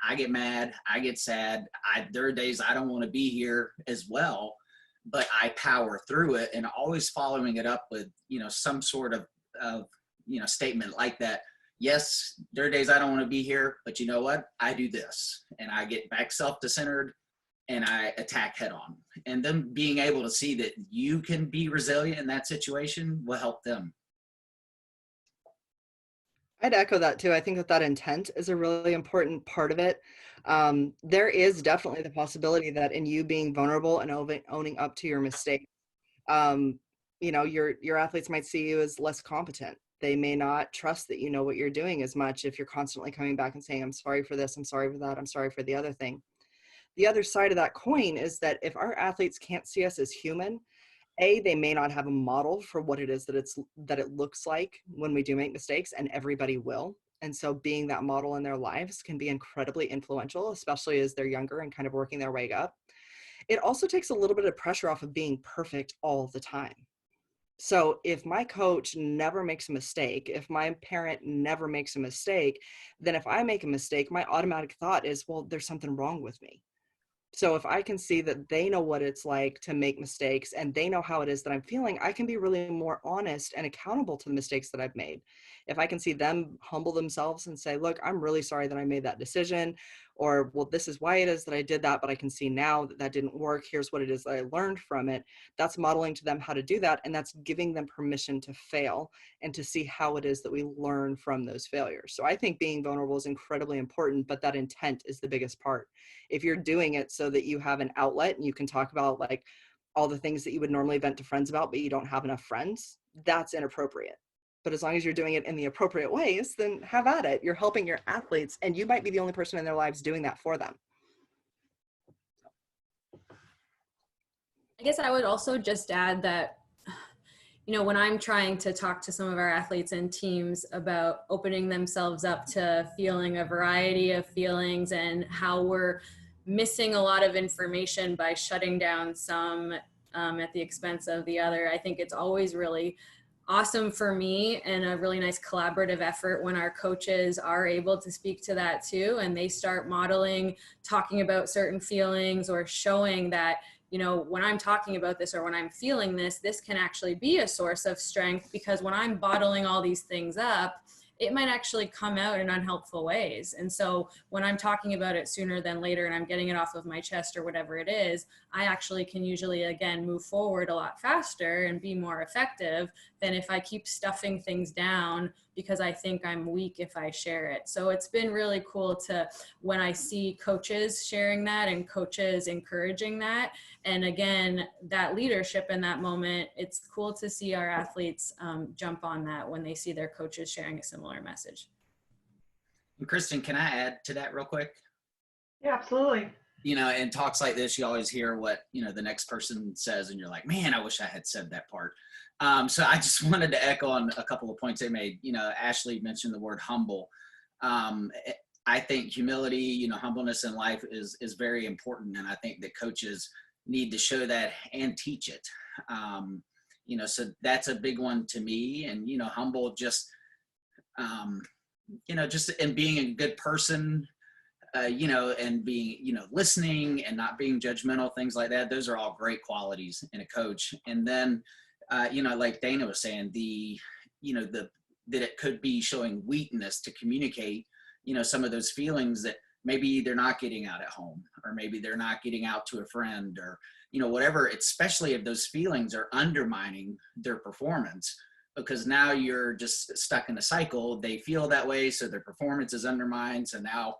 I get mad, I get sad. There are days I don't want to be here as well, but I power through it, and always following it up with, some sort of statement like that. Yes, there are days I don't want to be here, but you know what? I do this, and I get back self-centered and I attack head on. And them being able to see that you can be resilient in that situation will help them. I'd echo that too. I think that intent is a really important part of it. There is definitely the possibility that in you being vulnerable and owning up to your mistake, your athletes might see you as less competent. They may not trust that you know what you're doing as much if you're constantly coming back and saying, I'm sorry for this, I'm sorry for that, I'm sorry for the other thing. The other side of that coin is that if our athletes can't see us as human, they may not have a model for what it is that it looks like when we do make mistakes, and everybody will. And so being that model in their lives can be incredibly influential, especially as they're younger and kind of working their way up. It also takes a little bit of pressure off of being perfect all the time. So if my coach never makes a mistake, if my parent never makes a mistake, then if I make a mistake, my automatic thought is, well, there's something wrong with me. So if I can see that they know what it's like to make mistakes and they know how it is that I'm feeling, I can be really more honest and accountable to the mistakes that I've made. If I can see them humble themselves and say, look, I'm really sorry that I made that decision, or, well, this is why it is that I did that, but I can see now that that didn't work. Here's what it is that I learned from it. That's modeling to them how to do that. And that's giving them permission to fail and to see how it is that we learn from those failures. So I think being vulnerable is incredibly important, but that intent is the biggest part. If you're doing it so that you have an outlet and you can talk about like all the things that you would normally vent to friends about, but you don't have enough friends, that's inappropriate. But as long as you're doing it in the appropriate ways, then have at it. You're helping your athletes, and you might be the only person in their lives doing that for them. I guess I would also just add that, when I'm trying to talk to some of our athletes and teams about opening themselves up to feeling a variety of feelings and how we're missing a lot of information by shutting down some at the expense of the other, I think it's always really awesome for me and a really nice collaborative effort when our coaches are able to speak to that too, and they start modeling, talking about certain feelings or showing that, when I'm talking about this or when I'm feeling this, this can actually be a source of strength, because when I'm bottling all these things up, it might actually come out in unhelpful ways. And so when I'm talking about it sooner than later and I'm getting it off of my chest or whatever it is, I actually can usually, again, move forward a lot faster and be more effective than if I keep stuffing things down because I think I'm weak if I share it. So it's been really cool to, when I see coaches sharing that and coaches encouraging that, and again, that leadership in that moment, it's cool to see our athletes jump on that when they see their coaches sharing a similar message. And Kristen, can I add to that real quick? Yeah, absolutely. In talks like this, you always hear what, the next person says, and you're like, man, I wish I had said that part. So I just wanted to echo on a couple of points they made. Ashley mentioned the word humble. I think humility, humbleness in life is very important. And I think that coaches need to show that and teach it. So that's a big one to me. And, humble just in being a good person, and being, listening and not being judgmental, things like that. Those are all great qualities in a coach. And then, like Dana was saying, that it could be showing weakness to communicate, some of those feelings that maybe they're not getting out at home, or maybe they're not getting out to a friend, or, whatever, especially if those feelings are undermining their performance, because now you're just stuck in a cycle. They feel that way, so their performance is undermined. So now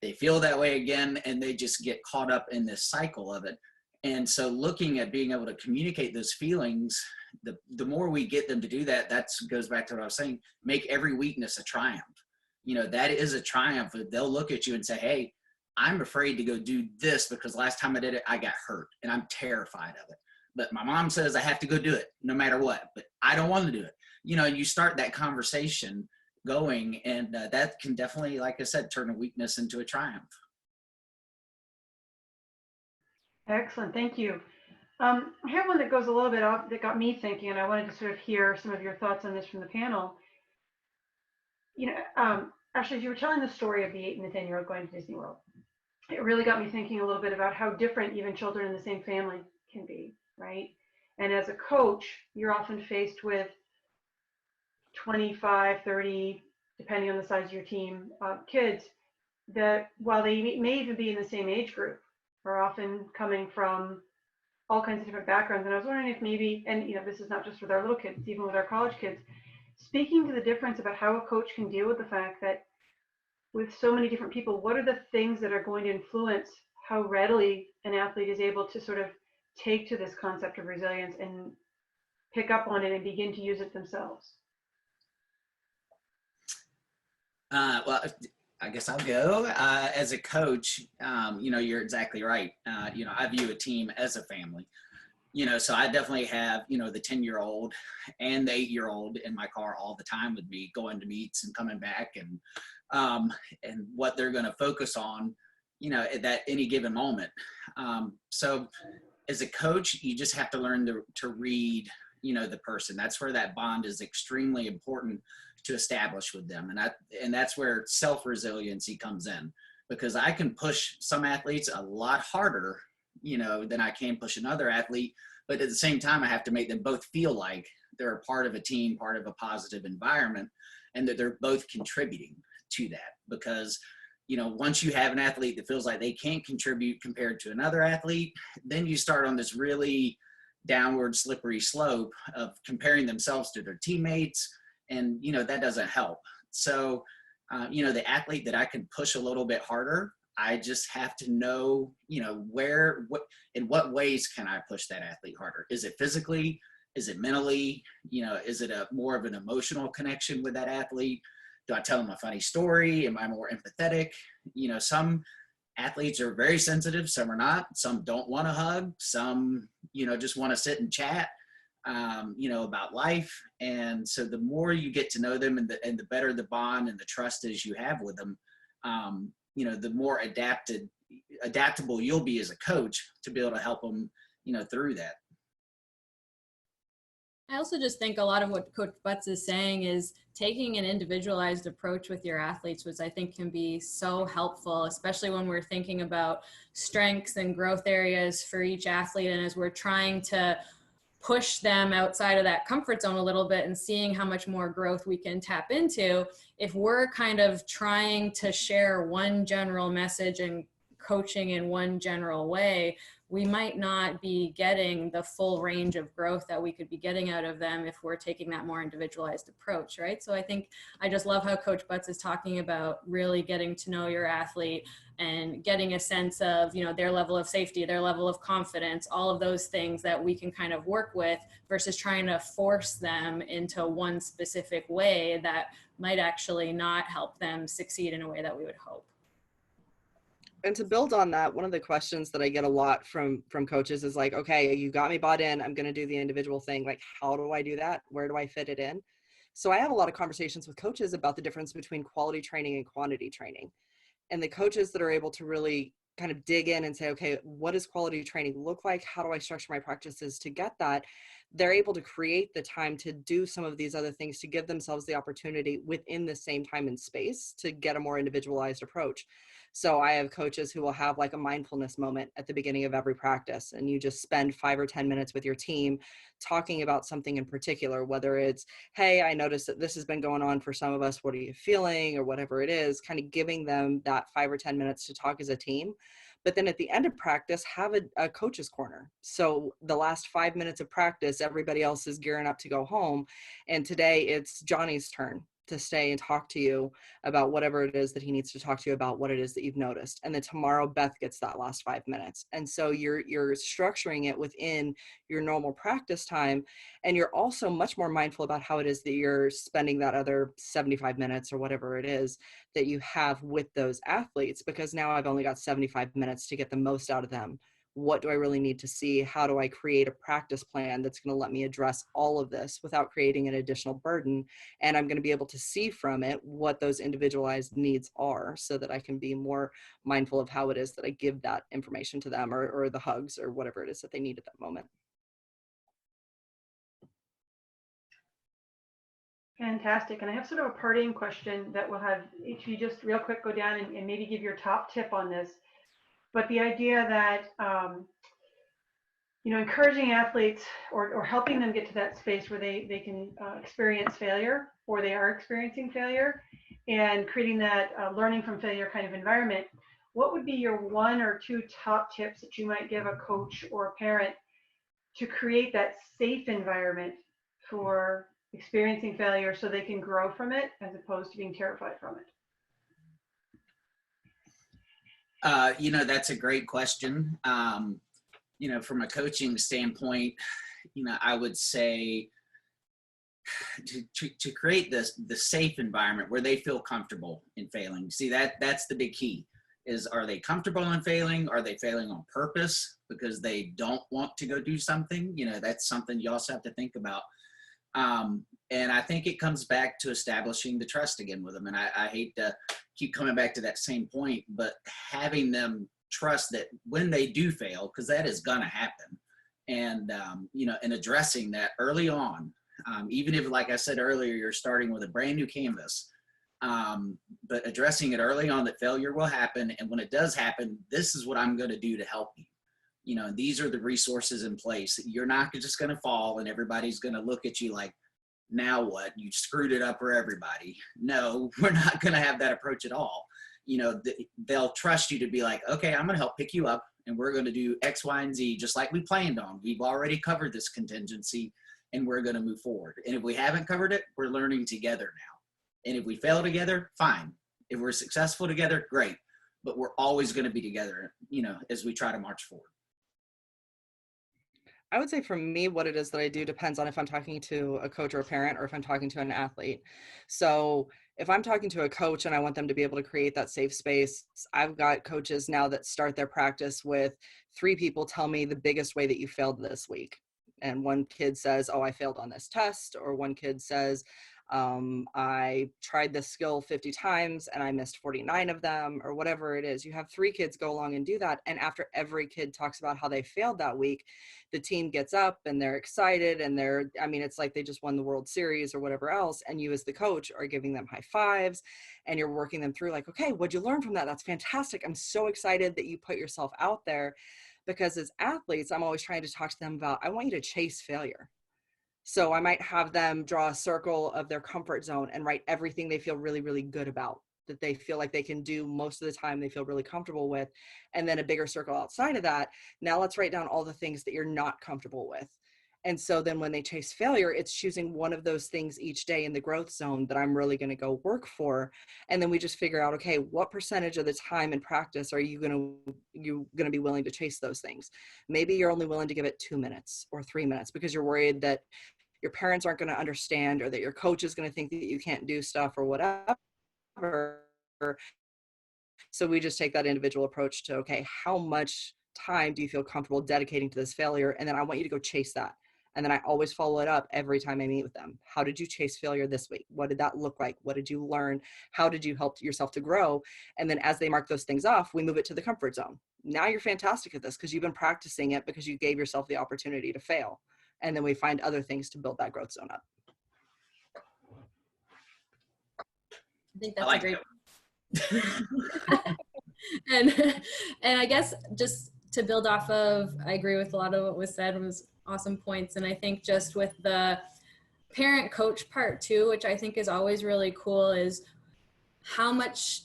they feel that way again, and they just get caught up in this cycle of it. And so looking at being able to communicate those feelings, the more we get them to do that, that goes back to what I was saying, make every weakness a triumph. That is a triumph. They'll look at you and say, hey, I'm afraid to go do this because last time I did it, I got hurt and I'm terrified of it. But my mom says I have to go do it no matter what, but I don't want to do it. And you start that conversation going, and that can definitely, like I said, turn a weakness into a triumph. Excellent, thank you. I have one that goes a little bit off that got me thinking, and I wanted to sort of hear some of your thoughts on this from the panel. Ashley, as you were telling the story of the 8 and the 10-year-old going to Disney World, it really got me thinking a little bit about how different even children in the same family can be, right? And as a coach, you're often faced with 25, 30, depending on the size of your team, kids that, while they may even be in the same age group, are often coming from all kinds of different backgrounds. And I was wondering if maybe, and this is not just with our little kids, even with our college kids, speaking to the difference about how a coach can deal with the fact that with so many different people, what are the things that are going to influence how readily an athlete is able to sort of take to this concept of resilience and pick up on it and begin to use it themselves? Well, I guess I'll go. As a coach, you're exactly right. I view a team as a family. So I definitely have, the 10-year-old and the 8-year-old in my car all the time with me, going to meets and coming back, and what they're going to focus on, at that any given moment. So as a coach, you just have to learn to read, the person. That's where that bond is extremely important to establish with them. And that's where self-resiliency comes in, because I can push some athletes a lot harder, than I can push another athlete. But at the same time, I have to make them both feel like they're a part of a team, part of a positive environment, and that they're both contributing to that. Because, once you have an athlete that feels like they can't contribute compared to another athlete, then you start on this really downward slippery slope of comparing themselves to their teammates. And, that doesn't help. So, the athlete that I can push a little bit harder, I just have to know, in what ways can I push that athlete harder? Is it physically? Is it mentally? Is it more of an emotional connection with that athlete? Do I tell them a funny story? Am I more empathetic? Some athletes are very sensitive. Some are not. Some don't want to hug. Some, just want to sit and chat, about life. And so the more you get to know them, and the better the bond and the trust is you have with them, the more adaptable you'll be as a coach to be able to help them, through that. I also just think a lot of what Coach Butts is saying is taking an individualized approach with your athletes, which I think can be so helpful, especially when we're thinking about strengths and growth areas for each athlete. And as we're trying to push them outside of that comfort zone a little bit and seeing how much more growth we can tap into, if we're kind of trying to share one general message and coaching in one general way, we might not be getting the full range of growth that we could be getting out of them if we're taking that more individualized approach, right? So I just love how Coach Butts is talking about really getting to know your athlete and getting a sense of, their level of safety, their level of confidence, all of those things that we can kind of work with versus trying to force them into one specific way that might actually not help them succeed in a way that we would hope. And to build on that, one of the questions that I get a lot from coaches is like, okay, you got me bought in. I'm going to do the individual thing. Like, how do I do that? Where do I fit it in? So I have a lot of conversations with coaches about the difference between quality training and quantity training. And the coaches that are able to really kind of dig in and say, okay, what does quality training look like? How do I structure my practices to get that? They're able to create the time to do some of these other things, to give themselves the opportunity within the same time and space to get a more individualized approach. So I have coaches who will have like a mindfulness moment at the beginning of every practice, and you just spend 5 or 10 minutes with your team talking about something in particular, whether it's, hey, I noticed that this has been going on for some of us. What are you feeling? Or whatever it is, kind of giving them that 5 or 10 minutes to talk as a team. But then at the end of practice, have a coach's corner. So the last 5 minutes of practice, everybody else is gearing up to go home. And today it's Johnny's turn to stay and talk to you about whatever it is that he needs to talk to you about, what it is that you've noticed. And then tomorrow Beth gets that last 5 minutes. And so you're structuring it within your normal practice time. And you're also much more mindful about how it is that you're spending that other 75 minutes or whatever it is that you have with those athletes, because now I've only got 75 minutes to get the most out of them. What do I really need to see? How do I create a practice plan that's going to let me address all of this without creating an additional burden? And I'm going to be able to see from it what those individualized needs are, so that I can be more mindful of how it is that I give that information to them, or the hugs or whatever it is that they need at that moment. Fantastic. And I have sort of a parting question that will have each of you just real quick go down and maybe give your top tip on this. But the idea that, encouraging athletes or helping them get to that space where they can experience failure, or they are experiencing failure, and creating that learning from failure kind of environment, what would be your 1 or 2 top tips that you might give a coach or a parent to create that safe environment for experiencing failure so they can grow from it as opposed to being terrified from it? That's a great question. From a coaching standpoint, I would say to create the safe environment where they feel comfortable in failing. See, that's the big key. Is, are they comfortable in failing? Are they failing on purpose because they don't want to go do something? That's something you also have to think about. And I think it comes back to establishing the trust again with them. And I hate to keep coming back to that same point, but having them trust that when they do fail, because that is going to happen, and and addressing that early on, even if, like I said earlier, you're starting with a brand new canvas, but addressing it early on that failure will happen, and when it does happen, this is what I'm going to do to help you. These are the resources in place. You're not just going to fall and everybody's going to look at you like, now what? You screwed it up for everybody. No, we're not going to have that approach at all. They'll trust you to be like, okay, I'm going to help pick you up and we're going to do X, Y, and Z just like we planned on. We've already covered this contingency and we're going to move forward. And if we haven't covered it, we're learning together now. And if we fail together, fine. If we're successful together, great. But we're always going to be together, as we try to march forward. I would say for me, what it is that I do depends on if I'm talking to a coach or a parent, or if I'm talking to an athlete. So if I'm talking to a coach and I want them to be able to create that safe space, I've got coaches now that start their practice with 3 people tell me the biggest way that you failed this week. And one kid says, oh, I failed on this test. Or one kid says, I tried this skill 50 times and I missed 49 of them, or whatever it is. You have 3 kids go along and do that. And after every kid talks about how they failed that week, the team gets up and they're excited and it's like they just won the World Series or whatever else. And you as the coach are giving them high fives and you're working them through like, okay, what'd you learn from that? That's fantastic. I'm so excited that you put yourself out there, because as athletes, I'm always trying to talk to them about, I want you to chase failure. So I might have them draw a circle of their comfort zone and write everything they feel really, really good about, that they feel like they can do most of the time, they feel really comfortable with, and then a bigger circle outside of that. Now let's write down all the things that you're not comfortable with. And so then when they chase failure, it's choosing one of those things each day in the growth zone that I'm really going to go work for. And then we just figure out, okay, what percentage of the time in practice are you going to be willing to chase those things? Maybe you're only willing to give it 2 minutes or 3 minutes because you're worried that your parents aren't going to understand, or that your coach is going to think that you can't do stuff or whatever. So we just take that individual approach to, okay, how much time do you feel comfortable dedicating to this failure? And then I want you to go chase that. And then I always follow it up every time I meet with them. How did you chase failure this week? What did that look like? What did you learn? How did you help yourself to grow? And then as they mark those things off, we move it to the comfort zone. Now you're fantastic at this because you've been practicing it, because you gave yourself the opportunity to fail. And then we find other things to build that growth zone up. I think that's a great and I guess just to build off of, I agree with a lot of what was said. It was awesome points. And I think just with the parent coach part too, which I think is always really cool, is how much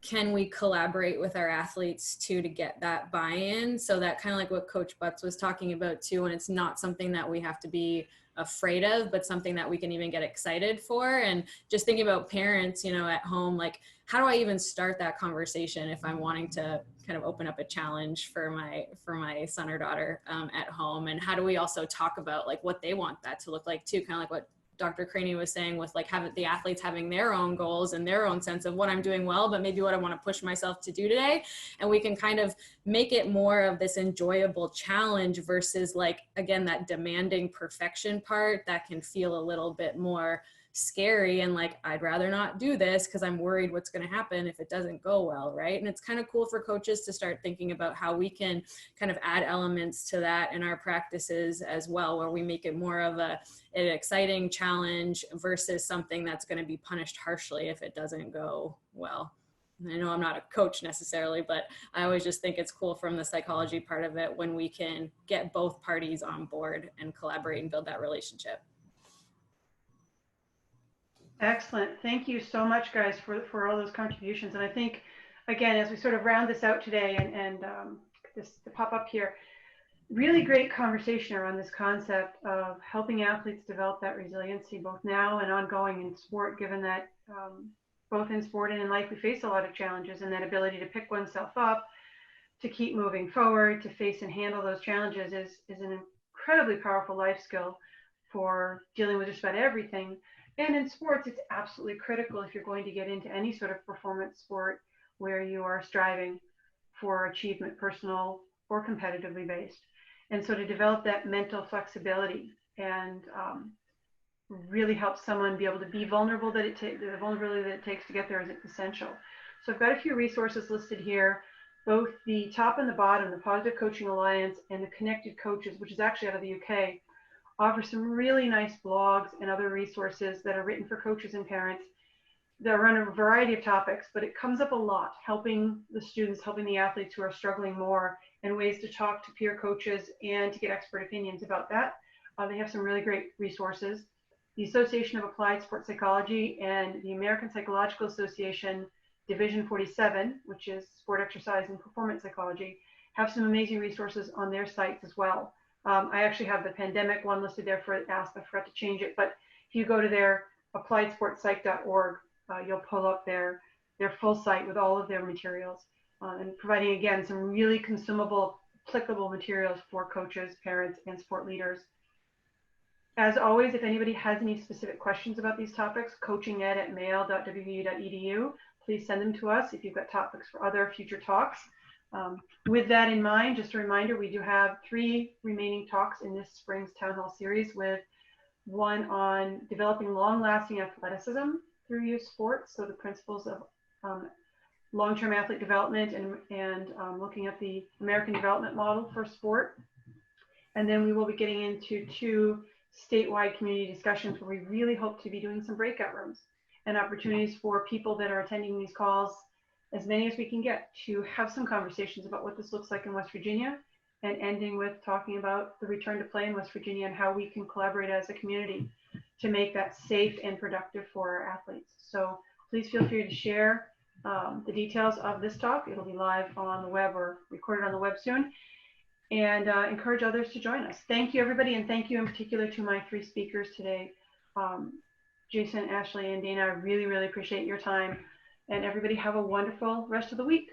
can we collaborate with our athletes too to get that buy-in? So that kind of like what Coach Butts was talking about too, and it's not something that we have to be afraid of, but something that we can even get excited for. And just thinking about parents, you know, at home, like, how do I even start that conversation if I'm wanting to kind of open up a challenge for my son or daughter at home? And how do we also talk about like what they want that to look like too, kind of like what Dr. Craney was saying with like having the athletes having their own goals and their own sense of what I'm doing well, but maybe what I want to push myself to do today. And we can kind of make it more of this enjoyable challenge versus like, again, that demanding perfection part that can feel a little bit more scary and like, I'd rather not do this because I'm worried what's going to happen if it doesn't go well, right? And it's kind of cool for coaches to start thinking about how we can kind of add elements to that in our practices as well, where we make it more of an exciting challenge versus something that's going to be punished harshly if it doesn't go well. I know I'm not a coach necessarily, but I always just think it's cool from the psychology part of it when we can get both parties on board and collaborate and build that relationship. Excellent. Thank you so much, guys, for all those contributions. And I think, again, as we sort of round this out today and this to pop up here, really great conversation around this concept of helping athletes develop that resiliency, both now and ongoing in sport, given that both in sport and in life, we face a lot of challenges, and that ability to pick oneself up, to keep moving forward, to face and handle those challenges is an incredibly powerful life skill for dealing with just about everything. And in sports, it's absolutely critical if you're going to get into any sort of performance sport where you are striving for achievement, personal or competitively based. And so to develop that mental flexibility and really help someone be able to be vulnerable, the vulnerability that it takes to get there is essential. So I've got a few resources listed here, both the top and the bottom, the Positive Coaching Alliance and the Connected Coaches, which is actually out of the UK, offer some really nice blogs and other resources that are written for coaches and parents that run a variety of topics, but it comes up a lot, helping the students, helping the athletes who are struggling more, and ways to talk to peer coaches and to get expert opinions about that. They have some really great resources. The Association of Applied Sports Psychology and the American Psychological Association Division 47, which is sport exercise and performance psychology, have some amazing resources on their sites as well. I actually have the pandemic one listed there for ASP. I forgot to change it, but if you go to their appliedsportspsych.org, you'll pull up their full site with all of their materials and providing, again, some really consumable, applicable materials for coaches, parents, and sport leaders. As always, if anybody has any specific questions about these topics, coachinged@mail.wvu.edu, please send them to us if you've got topics for other future talks. With that in mind, just a reminder, we do have 3 remaining talks in this spring's Town Hall series, with one on developing long-lasting athleticism through youth sports, so the principles of long-term athlete development and looking at the American development model for sport. And then we will be getting into 2 statewide community discussions where we really hope to be doing some breakout rooms and opportunities for people that are attending these calls, as many as we can get, to have some conversations about what this looks like in West Virginia, and ending with talking about the return to play in West Virginia and how we can collaborate as a community to make that safe and productive for our athletes. So please feel free to share the details of this talk. It'll be live on the web or recorded on the web soon, and encourage others to join us. Thank you, everybody, and thank you in particular to my 3 speakers today. Jason, Ashley, and Dana, I really, really appreciate your time. And everybody have a wonderful rest of the week.